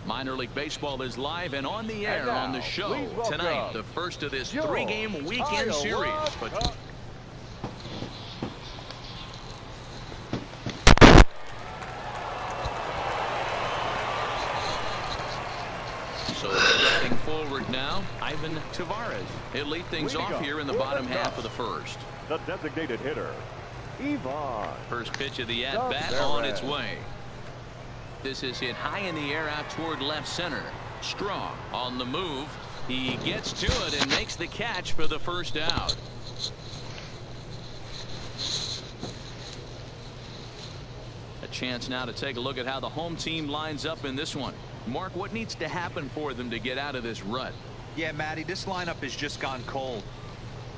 Minor League Baseball is live and on the air on the show tonight. The first of this three-game weekend series. But so batting forward now, Ivan Tavares. He'll lead things off here in the bottom half of the first. The designated hitter, Ivan. First pitch of the at-bat on its way. This is hit high in the air out toward left center. Strong on the move. He gets to it and makes the catch for the first out. A chance now to take a look at how the home team lines up in this one. Mark, what needs to happen for them to get out of this rut? Yeah, Matty, this lineup has just gone cold.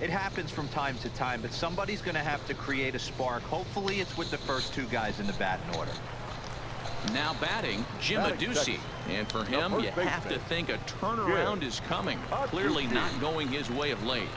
It happens from time to time, but somebody's going to have to create a spark. Hopefully it's with the first two guys in the batting order. Now batting, Jim Adduci. And for him, you have to think a turnaround is coming. Clearly not going his way of late.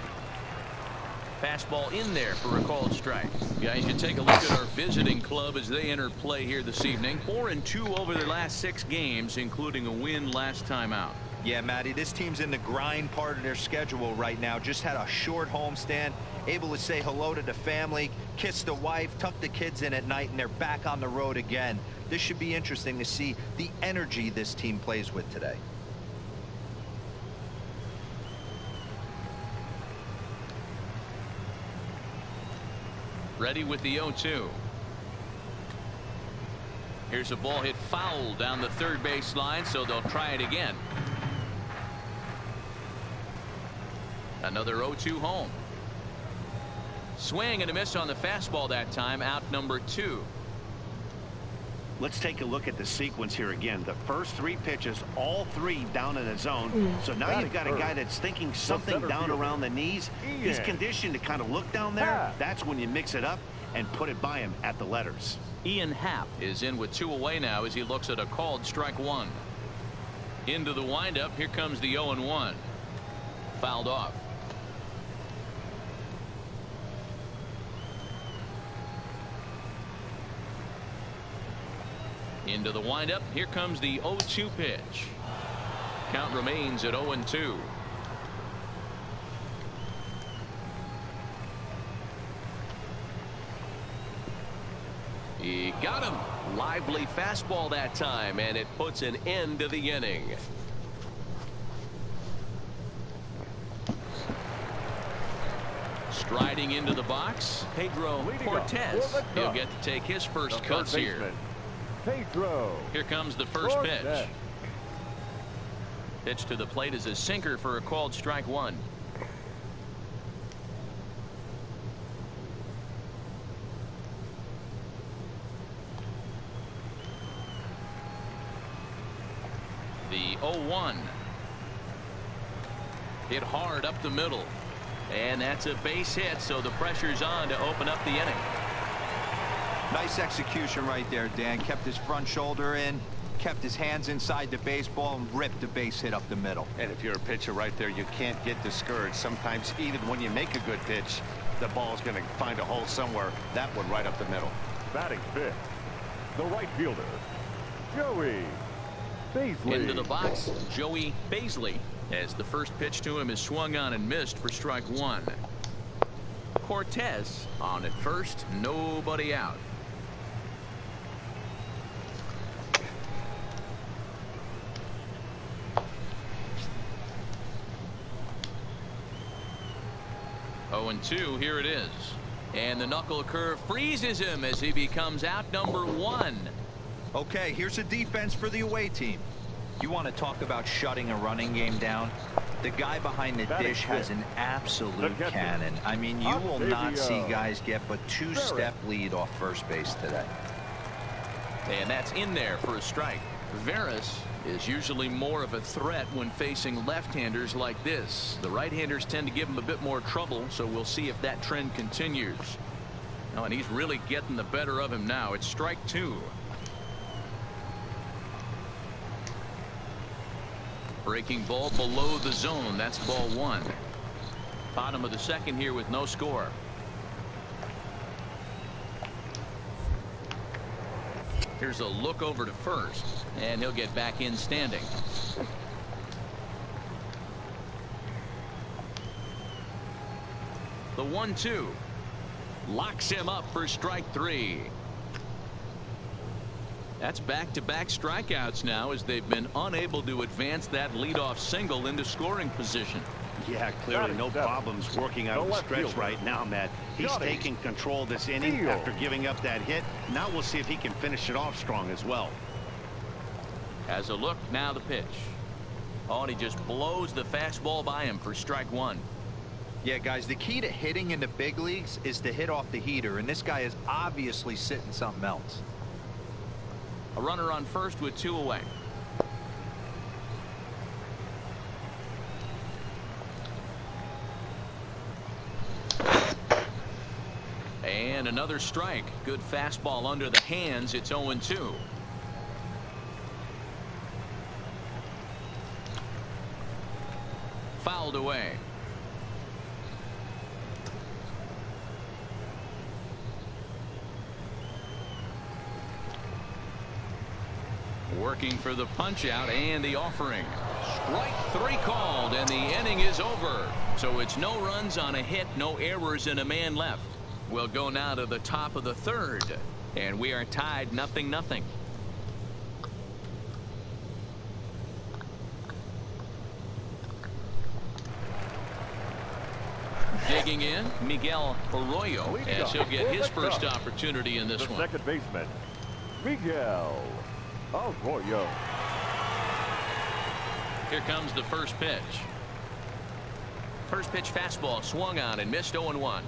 Fastball in there for a called strike. Guys, you take a look at our visiting club as they enter play here this evening. 4-2 over their last 6 games, including a win last time out. Yeah, Matty, this team's in the grind part of their schedule right now. Just had a short homestand, able to say hello to the family, kiss the wife, tuck the kids in at night, and they're back on the road again. This should be interesting to see the energy this team plays with today. Ready with the 0-2. Here's a ball hit foul down the third base line, so they'll try it again. Another 0-2 home. Swing and a miss on the fastball that time, out number 2. Let's take a look at the sequence here again. The first 3 pitches, all 3 down in the zone. So now you've got a guy that's thinking something down around the knees. He's conditioned to kind of look down there. That's when you mix it up and put it by him at the letters. Ian Happ is in with 2 away now as he looks at a called strike 1. Into the windup. Here comes the 0-1. Fouled off. Into the windup. Here comes the 0-2 pitch. Count remains at 0-2. He got him. Lively fastball that time, and it puts an end to the inning. Striding into the box, Pedro Cortez. He'll get to take his first cuts here. Pedro. Here comes the first pitch. Pitch to the plate is a sinker for a called strike 1. The 0-1. Hit hard up the middle. And that's a base hit, so the pressure's on to open up the inning. Nice execution right there, Dan. Kept his front shoulder in, kept his hands inside the baseball and ripped the base hit up the middle. And if you're a pitcher right there, you can't get discouraged. Sometimes even when you make a good pitch, the ball's going to find a hole somewhere. That one right up the middle. Batting fifth, the right fielder, Joey Baisley. Into the box, Joey Baisley, as the first pitch to him is swung on and missed for strike one. Cortez on at first, nobody out. Oh, and 2, here it is. And the knuckle curve freezes him as he becomes out number 1. Okay, here's a defense for the away team. You want to talk about shutting a running game down? The guy behind the dish has an absolute cannon. I mean, you will not see guys get but 2-step lead off first base today. And that's in there for a strike. Veras is usually more of a threat when facing left-handers like this. The right-handers tend to give him a bit more trouble, so we'll see if that trend continues. Oh, and he's really getting the better of him now. It's strike 2. Breaking ball below the zone. That's ball 1. Bottom of the second here with no score. Here's a look over to first, and he'll get back in standing. The 1-2 locks him up for strike 3. That's back-to-back strikeouts now, as they've been unable to advance that leadoff single into scoring position. Yeah, clearly no problems working out of the stretch right now, Matt. He's taking control of this inning after giving up that hit. Now we'll see if he can finish it off strong as well. As a look, now the pitch. Oh, and he just blows the fastball by him for strike 1. Yeah, guys, the key to hitting in the big leagues is to hit off the heater, and this guy is obviously sitting something else. A runner on first with 2 away. And another strike. Good fastball under the hands. It's 0-2. Fouled away. Working for the punch out and the offering. Strike 3 called, and the inning is over. So it's no runs on a hit, no errors, and a man left. We'll go now to the top of the third, and we are tied 0-0. Digging in, Miguel Arroyo, as he'll get his first opportunity in this one. Second baseman, Miguel Arroyo. Here comes the first pitch. First pitch fastball swung on and missed 0-1.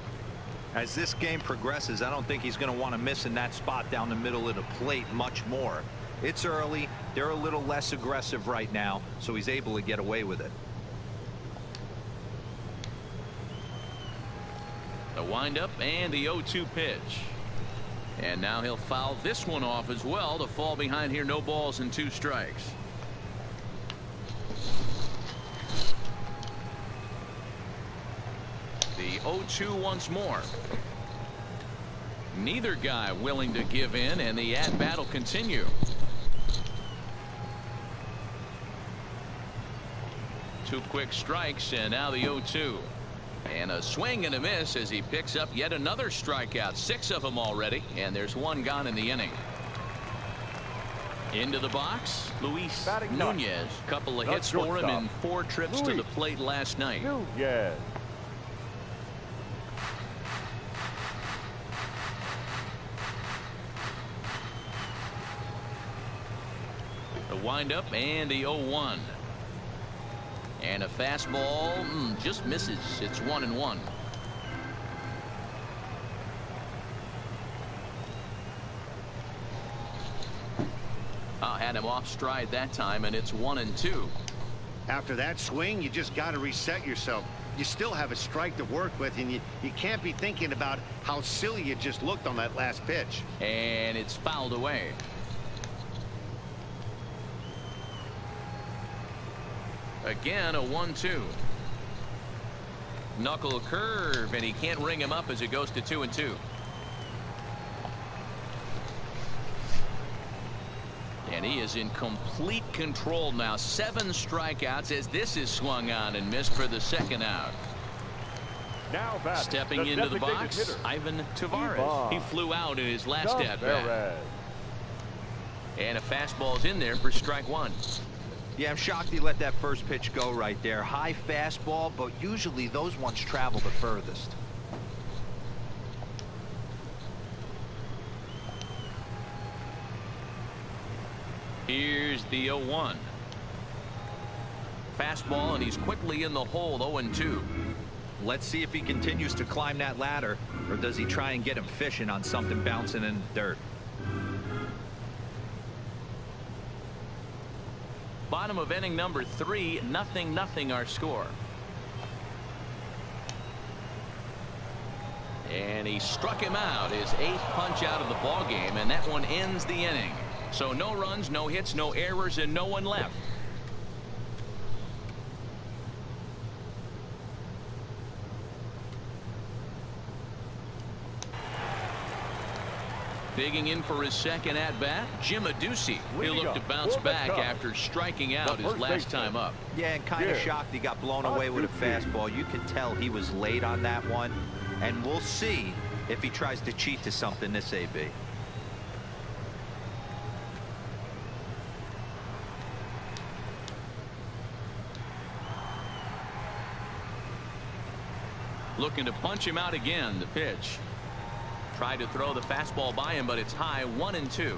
As this game progresses, I don't think he's going to want to miss in that spot down the middle of the plate much more. It's early. They're a little less aggressive right now, so he's able to get away with it. The windup and the 0-2 pitch. And now he'll foul this one off as well to fall behind here. No balls and 2 strikes. The 0-2 once more. Neither guy willing to give in, and the at-bat will continue. 2 quick strikes, and now the 0-2. And a swing and a miss as he picks up yet another strikeout. 6 of them already, and there's 1 gone in the inning. Into the box, Luis Nunez. Couple of hits for him in 4 trips to the plate last night. Nunez. The windup and the 0-1. And a fastball just misses. It's 1-1. Had him off stride that time, and it's 1-2. After that swing, you just got to reset yourself. You still have a strike to work with, and you can't be thinking about how silly you just looked on that last pitch. And it's fouled away. Again, a 1-2. Knuckle curve, and he can't ring him up as it goes to 2-2. And he is in complete control now. 7 strikeouts as this is swung on and missed for the second out. Now stepping into the box, hitter, Ivan Tavares. He flew out in his last at-bat. And a fastball's in there for strike 1. Yeah, I'm shocked he let that first pitch go right there. High fastball, but usually those ones travel the furthest. Here's the 0-1. Fastball, and he's quickly in the hole. 0-2. Let's see if he continues to climb that ladder, or does he try and get him fishing on something bouncing in the dirt. Bottom of inning number 3, 0-0 our score. And he struck him out, his 8th punch out of the ball game, and that one ends the inning. So no runs, no hits, no errors, and no one left. Digging in for his second at-bat, Jim Adduci. He'll look to bounce back after striking out his last time up. Yeah, and kind of shocked he got blown away with a fastball. You can tell he was late on that one, and we'll see if he tries to cheat to something this AB. Looking to punch him out again. The pitch. Tried to throw the fastball by him, but it's high. 1-2.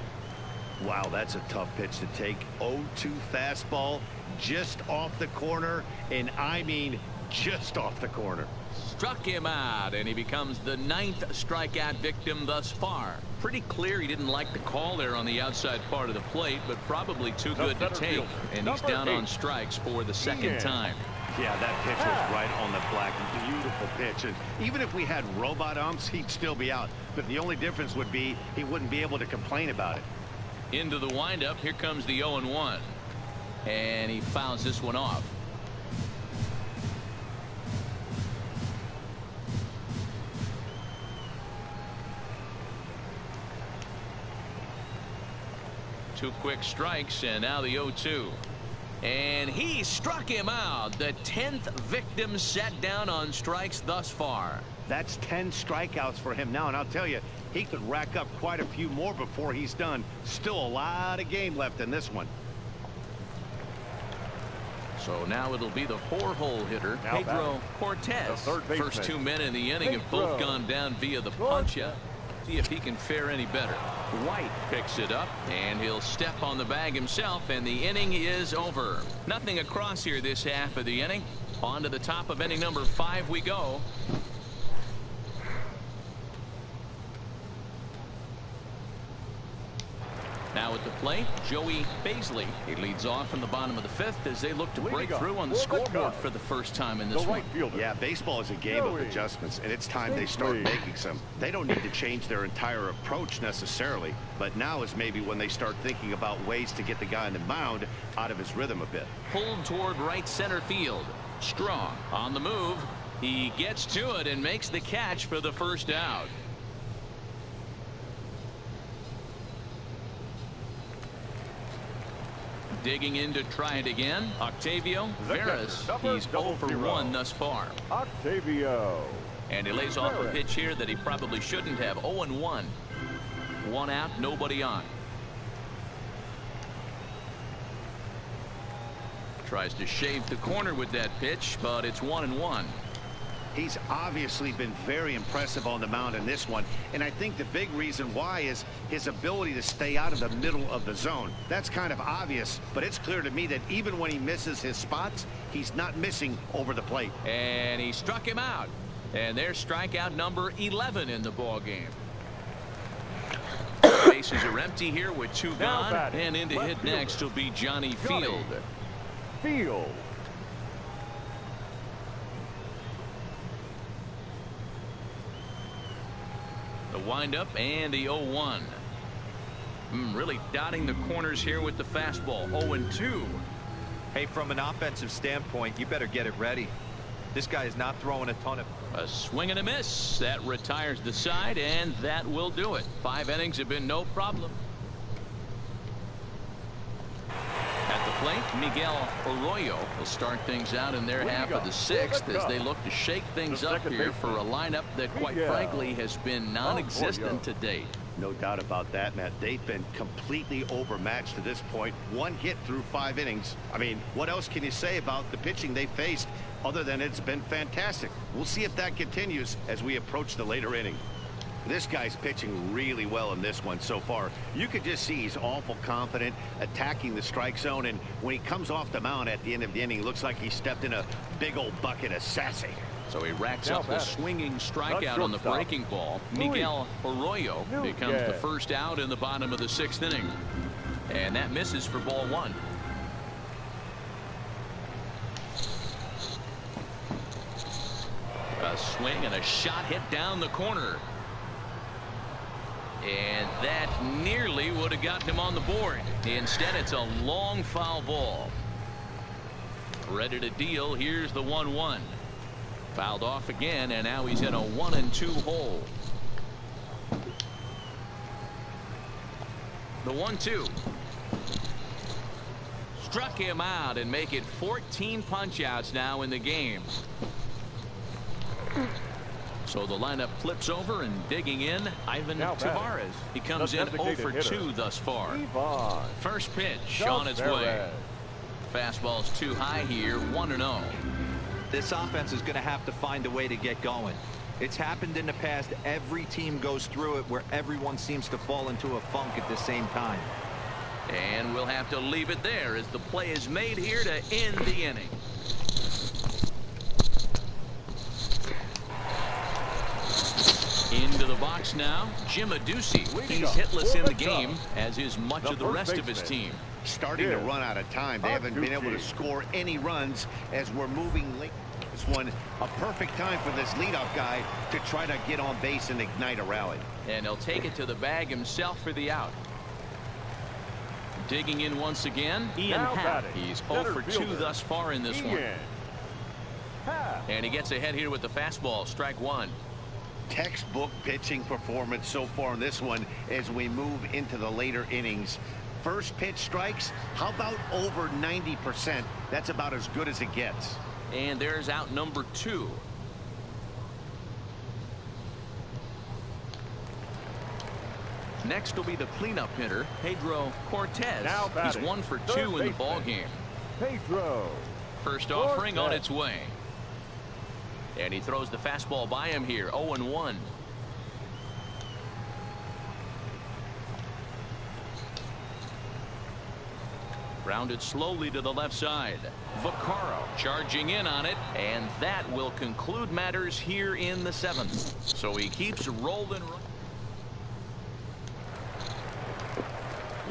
Wow, that's a tough pitch to take. 0-2 fastball just off the corner, and I mean just off the corner. Struck him out, and he becomes the 9th strikeout victim thus far. Pretty clear he didn't like the call there on the outside part of the plate, but probably too good to take. And he's down on strikes for the second time. Yeah, that pitch was right on the black. Beautiful pitch. And even if we had robot umps, he'd still be out. But the only difference would be he wouldn't be able to complain about it. Into the windup. Here comes the 0-1. And he fouls this one off. Two quick strikes, and now the 0-2. And he struck him out. The 10th victim set down on strikes thus far. That's 10 strikeouts for him now, and I'll tell you, he could rack up quite a few more before he's done. Still a lot of game left in this one. So now it'll be the 4-hole hitter, Pedro Cortez. First 2 men in the inning have both gone down via the punch-out. See if he can fare any better. White picks it up, and he'll step on the bag himself, and the inning is over. Nothing across here this half of the inning. On to the top of inning number 5 we go. Now at the plate, Joey Baisley. He leads off in the bottom of the 5th as they look to break through on the scoreboard for the first time in this one. Yeah, baseball is a game of adjustments, and it's time they start making some. They don't need to change their entire approach necessarily, but now is maybe when they start thinking about ways to get the guy on the mound out of his rhythm a bit. Pulled toward right center field. Strong on the move. He gets to it and makes the catch for the first out. Digging in to try it again, Octavio Veras. He's 0 for 1 thus far. Octavio. And he lays off a pitch here that he probably shouldn't have. 0-1. 1 out, nobody on. Tries to shave the corner with that pitch, but it's 1-1. He's obviously been very impressive on the mound in this one, and I think the big reason why is his ability to stay out of the middle of the zone. That's kind of obvious, but it's clear to me that even when he misses his spots, he's not missing over the plate. And he struck him out. And there's strikeout number 11 in the ball game. Bases are empty here with 2 gone, and in to hit next will be Johnny Field. Field. The windup and the 0-1. Really dotting the corners here with the fastball. 0-2. Hey, from an offensive standpoint, you better get it ready. This guy is not throwing a ton of... A swing and a miss. That retires the side, and that will do it. 5 innings have been no problem. At the plate, Miguel Arroyo will start things out in their half of the 6th as they look to shake things up here for a lineup that, quite frankly, has been non-existent to date. No doubt about that, Matt. They've been completely overmatched to this point. 1 hit through 5 innings. I mean, what else can you say about the pitching they faced other than it's been fantastic? We'll see if that continues as we approach the later inning. This guy's pitching really well in this one so far. You could just see he's awful confident, attacking the strike zone, and when he comes off the mound at the end of the inning, looks like he stepped in a big old bucket of sassy. So he racks up the swinging strikeout on the breaking ball. Miguel Arroyo becomes the first out in the bottom of the 6th inning. And that misses for ball 1. A swing and a shot hit down the corner. And that nearly would have gotten him on the board. Instead, it's a long foul ball. Ready to deal. Here's the 1-1. Fouled off again, and now he's in a 1-2 hole. The 1-2. Struck him out and make it 14 punch-outs now in the game. So the lineup flips over, and digging in, Ivan Tavares. He comes in 0 for 2 thus far. First pitch on its way. Fastball's too high here, 1-0. This offense is going to have to find a way to get going. It's happened in the past. Every team goes through it where everyone seems to fall into a funk at the same time. And we'll have to leave it there as the play is made here to end the inning. Into the box now, Jim Adduci. He's hitless in the game, as is much of the rest of his team. Starting to run out of time. They haven't been able to score any runs as we're moving late. This one, a perfect time for this leadoff guy to try to get on base and ignite a rally. And he'll take it to the bag himself for the out. Digging in once again, Ian Happ. He's 0 for 2 thus far in this one. And he gets ahead here with the fastball, strike 1. Textbook pitching performance so far in this one as we move into the later innings. First pitch strikes, how about over 90%? That's about as good as it gets. And there's out number 2. Next will be the cleanup hitter, Pedro Cortez. He's 1 for 2 in the ball game. Pedro. First offering on its way. And he throws the fastball by him here, 0-1. Grounded slowly to the left side. Vaccaro charging in on it, and that will conclude matters here in the 7th. So he keeps rolling.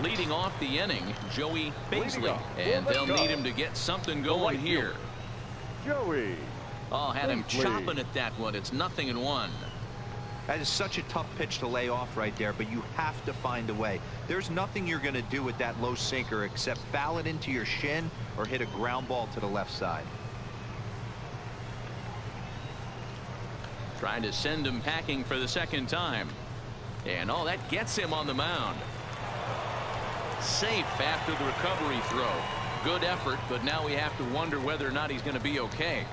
Leading off the inning, Joey Baisley, and they'll need him to get something going here. Joey. Oh, had him chopping at that one. It's 0-1. That is such a tough pitch to lay off right there, but you have to find a way. There's nothing you're going to do with that low sinker except foul it into your shin or hit a ground ball to the left side. Trying to send him packing for the 2nd time. And oh, that gets him on the mound. Safe after the recovery throw. Good effort, but now we have to wonder whether or not he's going to be okay.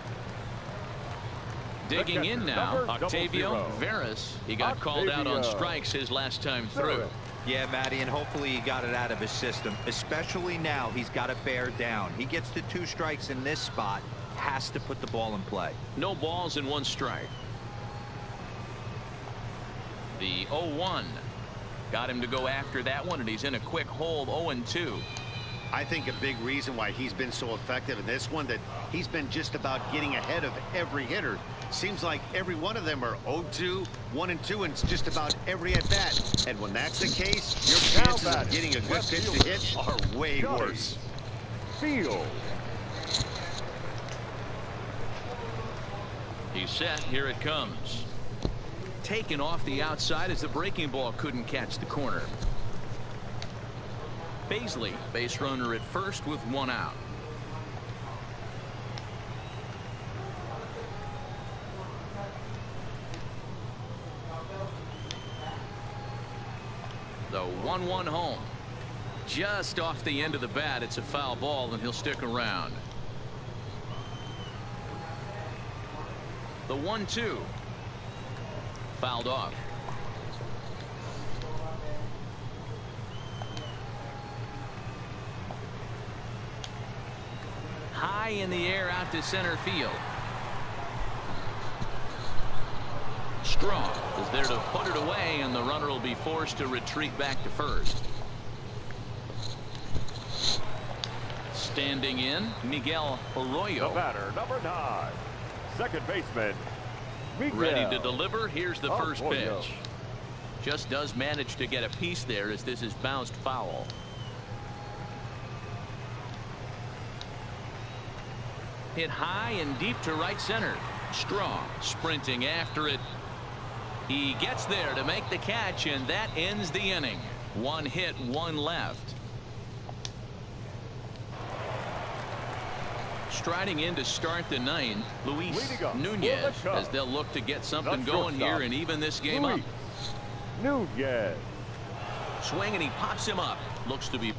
Digging in now, Octavio Veras. He got called out on strikes his last time through. Yeah, Matty, and hopefully he got it out of his system. Especially now, he's got to bear down. He gets to 2 strikes in this spot, has to put the ball in play. No balls and 1 strike. The 0-1. Got him to go after that one, and he's in a quick hole, 0-2. I think a big reason why he's been so effective in this one, that he's been just about getting ahead of every hitter. Seems like every one of them are 0-2, 1-2, and just about every at bat. And when that's the case, your chances of getting a good pitch to hit are way worse. Field. He's set. Here it comes. Taken off the outside as the breaking ball couldn't catch the corner. Baisley, base runner at first with 1 out. a 1-1 home. Just off the end of the bat, it's a foul ball, and he'll stick around. The 1-2. Fouled off. High in the air out to center field. Strong is there to put it away, and the runner will be forced to retreat back to first. Standing in, Miguel Arroyo. The batter, number 9, second baseman, Miguel. Ready to deliver. Here's the first Arroyo. pitch. Just does manage to get a piece there as this is bounced foul. Hit high and deep to right center. Strong sprinting after it. He gets there to make the catch, and that ends the inning. 1 hit, 1 left. Striding in to start the 9th, Luis Nunez, as they'll look to get something going here and even this game up. Nunez. Swing, and he pops him up. Looks to be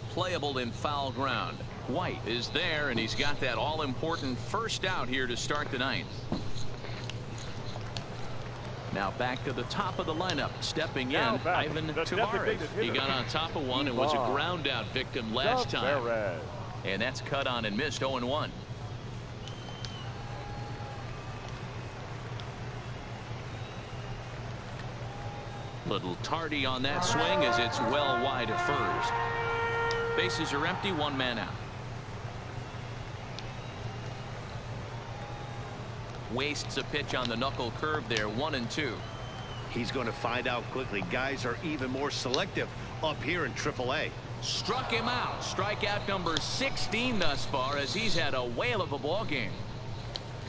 playable in foul ground. White is there, and he's got that all-important first out here to start the 9th. Now back to the top of the lineup. Stepping in, Ivan Tavares. He got on top of one and was a ground out victim last time. And that's cut on and missed. 0-1. Little tardy on that swing as it's well wide of first. Bases are empty, 1 man out. Wastes a pitch on the knuckle curve there. 1-2. He's going to find out quickly. Guys are even more selective up here in AAA. Struck him out. Strikeout number 16 thus far, as he's had a whale of a ball game.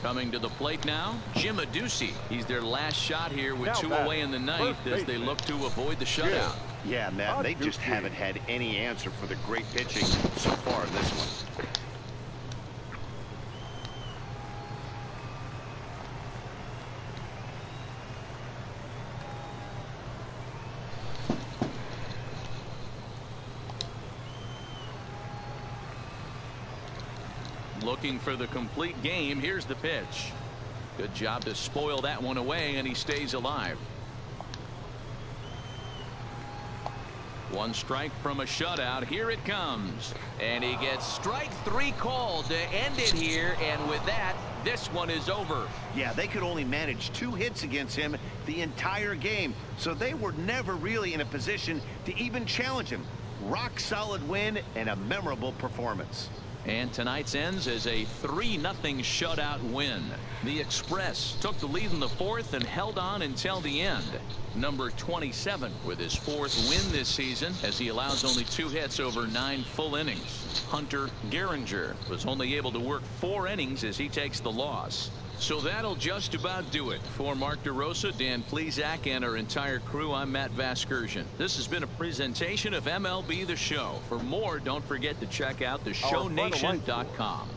Coming to the plate now, Jim Adduci. He's their last shot here with 2 away in the 9th as they look to avoid the shutout. Yeah, Matt, they just haven't had any answer for the great pitching so far in this one. Looking for the complete game. Here's the pitch. Good job to spoil that one away, and he stays alive. 1 strike from a shutout. Here it comes, and he gets strike 3 called to end it here, and with that, this one is over. Yeah, they could only manage 2 hits against him the entire game, so they were never really in a position to even challenge him. Rock solid win and a memorable performance. And tonight's ends as a 3-0 shutout win. The Express took the lead in the 4th and held on until the end. Number 27 with his 4th win this season, as he allows only 2 hits over 9 full innings. Hunter Gehringer was only able to work 4 innings as he takes the loss. So that'll just about do it. For Mark DeRosa, Dan Plesac, and our entire crew, I'm Matt Vasgersian. This has been a presentation of MLB The Show. For more, don't forget to check out theshownation.com.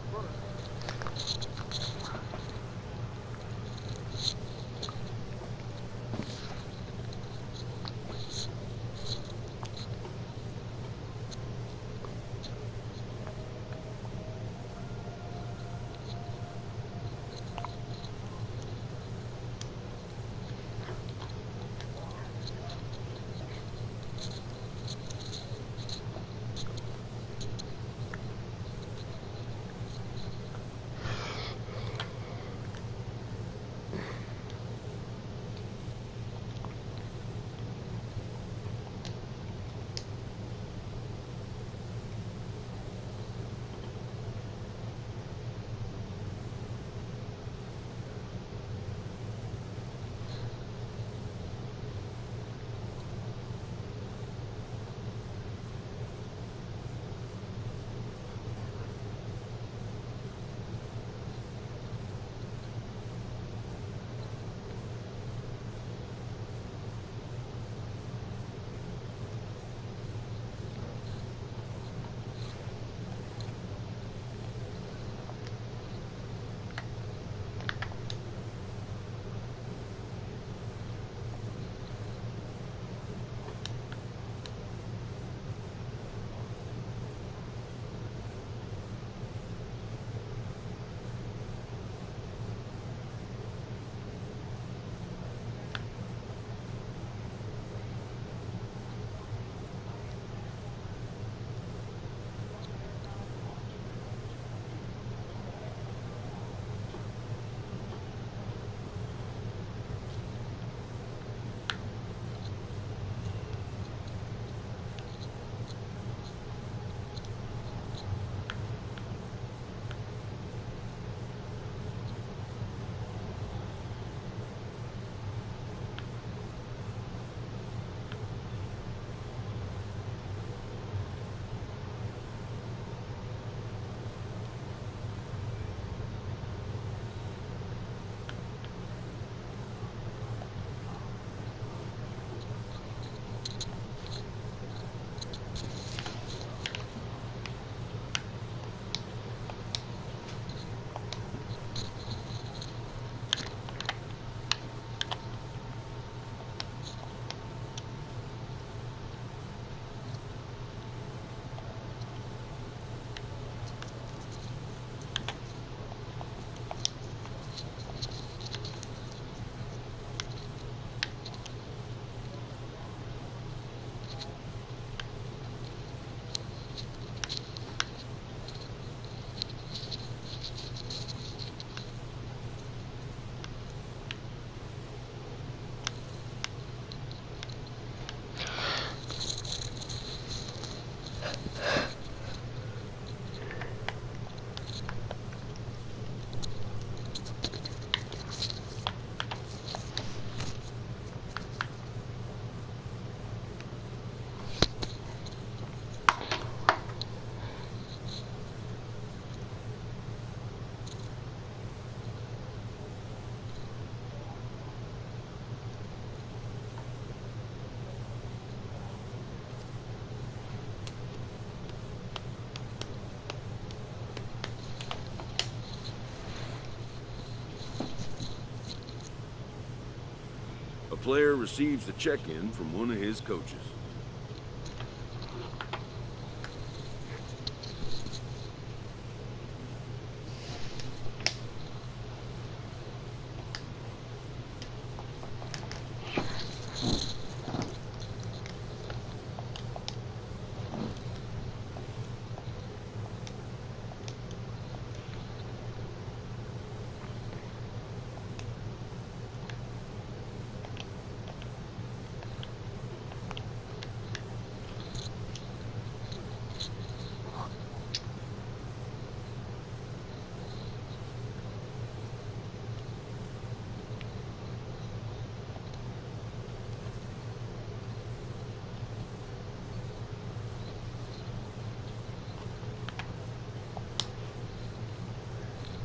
player receives the check-in from one of his coaches.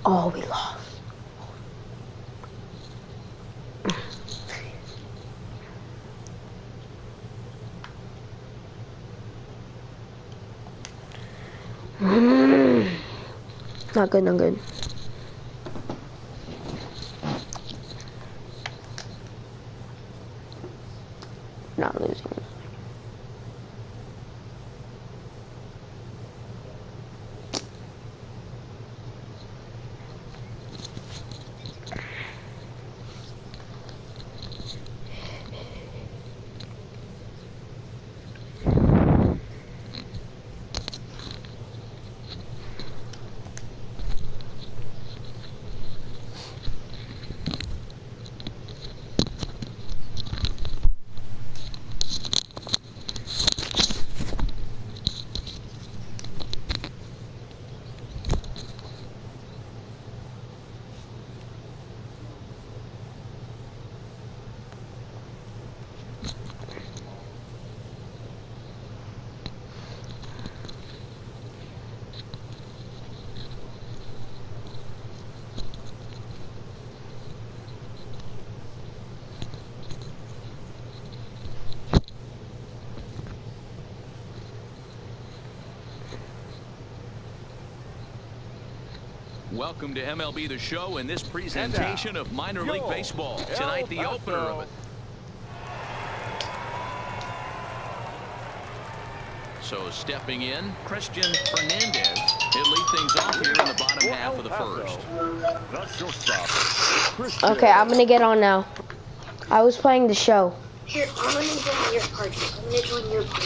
Oh, we lost. Not good, not good. Not losing. Welcome to MLB The Show and this presentation of minor league baseball. Tonight, the opener of it. So stepping in, Cristian Fernandez. He'll lead things off here in the bottom half of the first. That's your stop. Okay, I'm gonna get on now. I was playing the show. Here, I'm gonna join your party. I'm gonna join your party.